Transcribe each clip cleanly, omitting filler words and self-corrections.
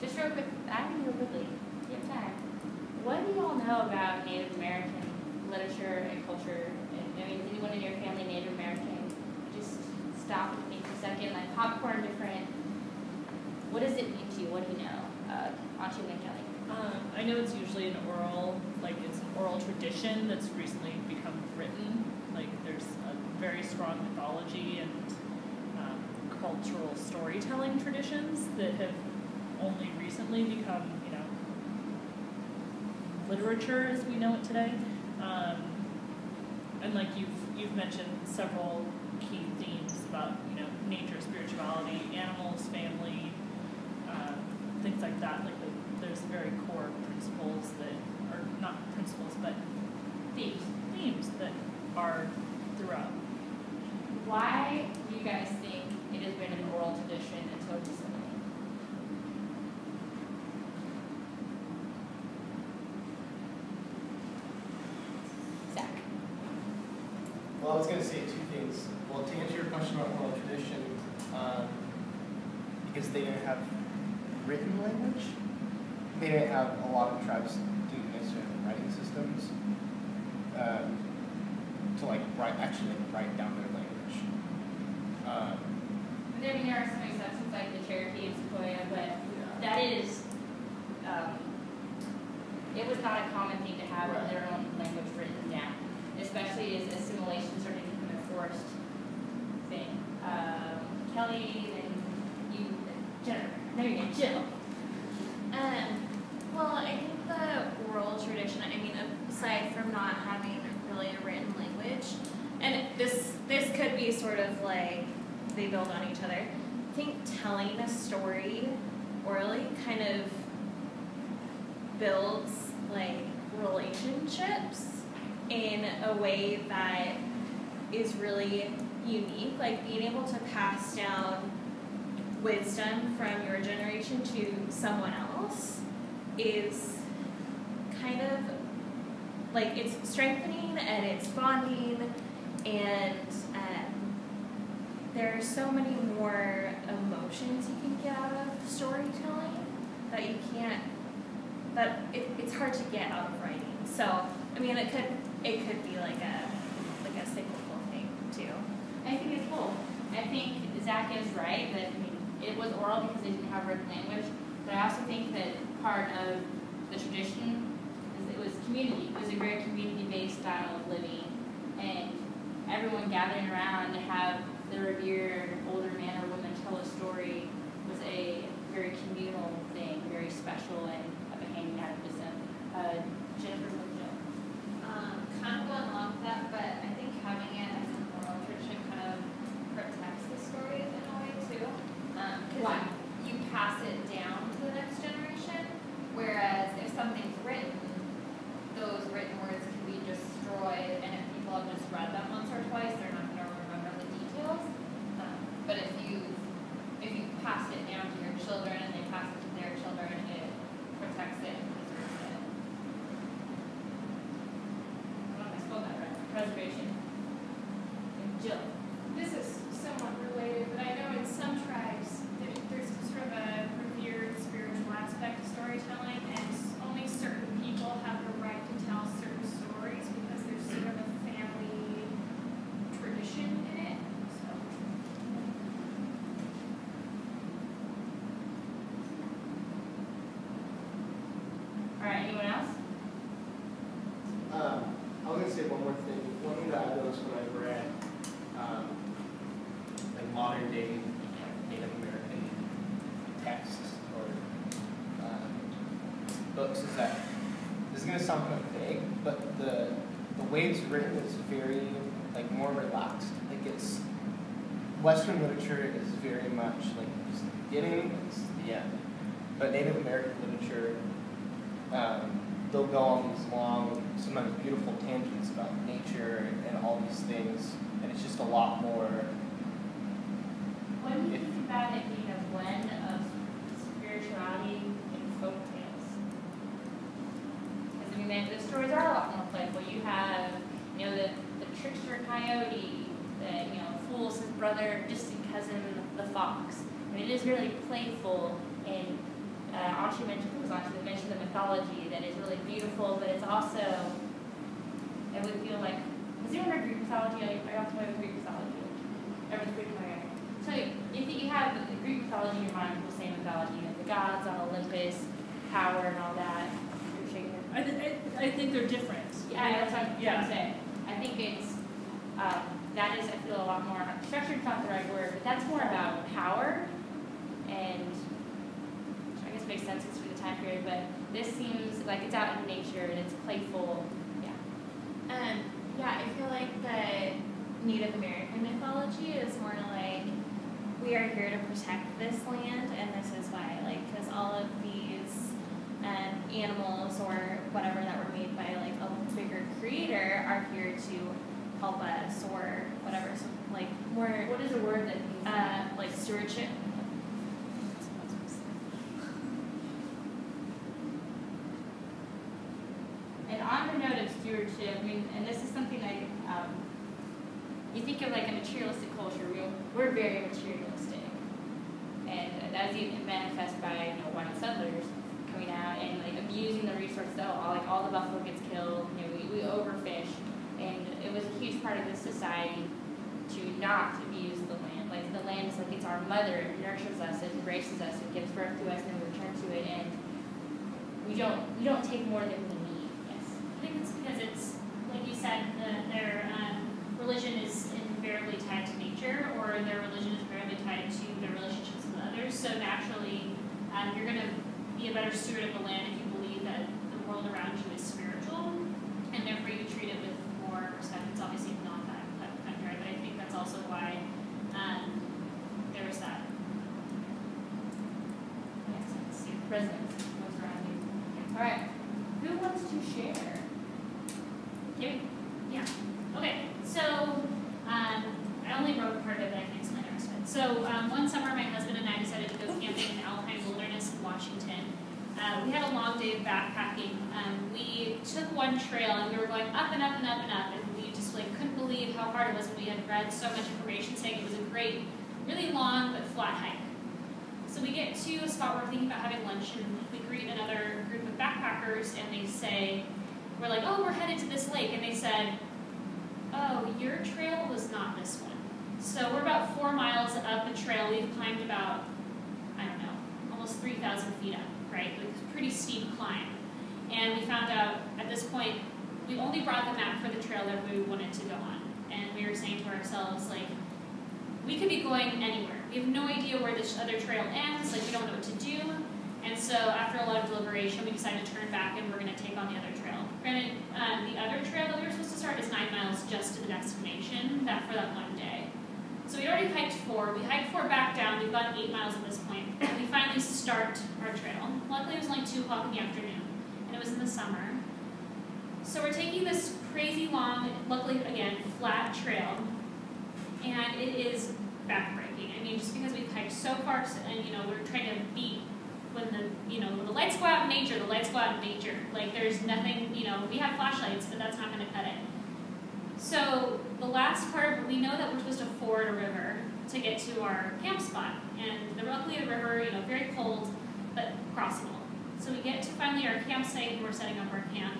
Just real quick, real quickly, if you have time. What do y'all know about Native American literature and culture? I mean, is anyone in your family Native American? Just stop and think for a second, like popcorn different. What does it mean to you? What do you know? Auntie and Kelly. I know it's usually it's an oral tradition that's recently become written. Like there's a very strong mythology and cultural storytelling traditions that have only recently become, literature as we know it today. And like you've mentioned several key themes about, nature, spirituality, animals, family, things like that. Like there's very core principles that are not principles, but themes that are throughout. Why do you guys think it has been an oral tradition until recently? Zach. Well, I was going to say two things. Well, to answer your question about oral tradition, because they didn't have written language, they didn't have a lot of tribes didn't necessarily have writing systems to write down their language. There are some exceptions like the Cherokee and Sequoia, but that is, it was not a common thing to have their own language written down, especially as assimilation started to become a forced thing. Kelly and you, Jennifer, no, your name, Jill. Well, I think the oral tradition, aside from not having really a written language, and this could be sort of like they build on each other. I think telling a story orally kind of builds like relationships in a way that is really unique. Like being able to pass down wisdom from your generation to someone else is kind of like it's strengthening and it's bonding, and there are so many more emotions you can get out of storytelling that you can't, that it's hard to get out of writing. So it could be like a cyclical thing too. I think it's cool. I think Zach is right that it was oral because they didn't have written language, but I also think that part of the tradition is it was community. It was a very community-based style of living, and everyone gathering around to have the revered older man or woman tell a story was a very communal thing, very special, and of a hanging out of wisdom. Jennifer, what do you know? Kind of going along with that, but I think having it as an oral tradition kind of protects the story in a way too. Because you pass it down to the next generation, whereas if something's written, those written words can be destroyed, and if people have just read them once or twice, they're not going to remember the details. But if you pass it down to your children and they pass it to their children, it protects it and preserves it. I don't know if I spelled that right. Preservation. And Jill. This is somewhat related, but I know in some tribes there's sort of a revered spiritual aspect of storytelling, and only certain people have the right to tell certain stories because there's sort of a family tradition in it. So. All right, anyone else? I was going to say one more thing. One thing that I noticed when I read modern day Native American texts or books is that this is going to sound kind of vague, but the way it's written is very more relaxed. Like it's Western literature is very much like it's the beginning, it's the end. But Native American literature, they'll go on these long, sometimes beautiful tangents about nature and all these things, and it's just a lot more. What do you think about it being a blend of spirituality and folk tales? Because the stories are a lot more playful. You have, the trickster coyote, that fools his brother, distant cousin, the fox. It is really playful and Audrey mentioned, mentioned the mythology that is really beautiful, but it's also, it would feel like, has anyone heard Greek mythology? I also know Greek mythology. Everyone's pretty familiar. So if you have the Greek mythology in your mind, people say mythology, you know, the gods on Olympus, power and all that. You're shaking your I think they're different. Yeah, that's what I'm trying to say. I think it's, that is, I feel a lot more, structured is not the right word, but that's more about power, and I guess it makes sense for the time period, but this seems like it's out in nature and it's playful, yeah. Yeah, I feel like the Native American mythology is more like, we are here to protect this land, and this is why, like, because all of these animals or whatever that were made by like a bigger creator are here to help us or whatever. So like more. What is a word that means like stewardship? And on the note of stewardship, I mean, and this is something like, you think of like a materialistic culture, we're very materialistic. And that's even manifest by, you know, white settlers coming out and like abusing the resources. All the buffalo gets killed, you know, we overfish. And it was a huge part of this society to not abuse the land. Like the land is like, it's our mother, it nurtures us, it embraces us, it gives birth to us, and then we return to it. And we don't take more than we need. Yes. I think it's because it's, like you said, their religion is invariably tied to nature, or their religion is invariably tied to their relationships with others. So naturally, you're going to be a better steward of the land if you believe that the world around you is spiritual, and therefore you treat it with more respect. It's obviously not that country, but I think that's also why there was that. Makes sense. Presence goes around you. All right. Who wants to share? Kimmy? Yeah. Okay. So I only wrote part of it, but I can explain the rest of it. So one summer, my husband and I decided to go camping in the Alpine Wilderness in Washington. We had a long day of backpacking. We took one trail and we were going up and up and up and up, and we just like couldn't believe how hard it was when we had read so much information saying it was a great, really long but flat hike. So we get to a spot where we're thinking about having lunch, and we greet another group of backpackers, and they say, we're like, oh, we're headed to this lake, and they said, oh, your trail was not this one. So we're about 4 miles up a trail. We've climbed about, I don't know, almost 3,000 feet up, right? Like a pretty steep climb. And we found out at this point, we only brought the map for the trail that we wanted to go on. And we were saying to ourselves, like, we could be going anywhere. We have no idea where this other trail ends, like we don't know what to do. And so after a lot of deliberation, we decided to turn back and we're gonna take on the other trail. Granted, the other trail that we were supposed to start is 9 miles just to the destination, for that one day. So we already hiked 4, we hiked 4 back down, we've gone 8 miles at this point. And we finally start our trail. Luckily it was only 2 o'clock in the afternoon, and it was in the summer. So we're taking this crazy long, luckily again, flat trail, and it is backbreaking. I mean, just because we've hiked so far, and you know, we're trying to beat when the lights go out in nature, the lights go out in nature. Like there's nothing, you know, we have flashlights, but that's not gonna cut it. So the last part, we know that we're supposed to ford a river to get to our camp spot. And luckily the river, you know, very cold, but crossable. So we get to finally our campsite and we're setting up our camp.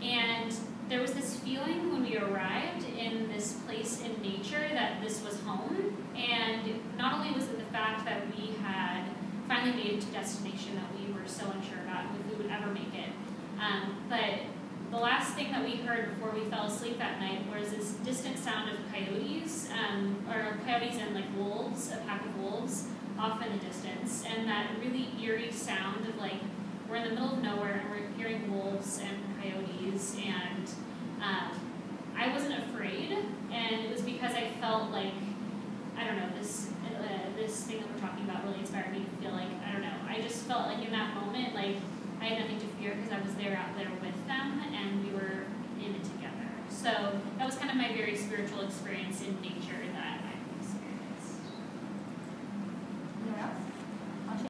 And there was this feeling when we arrived in this place in nature that this was home. And not only was it the fact that we had finally made it to destination that we were so unsure about if we would ever make it, but the last thing that we heard before we fell asleep that night was this distant sound of coyotes, or coyotes and like wolves, a pack of wolves off in the distance, and that really eerie sound of like, we're in the middle of nowhere and we're hearing wolves and coyotes, and I wasn't afraid, and it was because I felt like, I don't know, this thing that we're talking about really inspired me to feel like, I don't know, I just felt like in that moment, like, I had nothing to fear because I was out there with them, and we were in it together. So that was kind of my very spiritual experience in nature that I've experienced. Anyone else?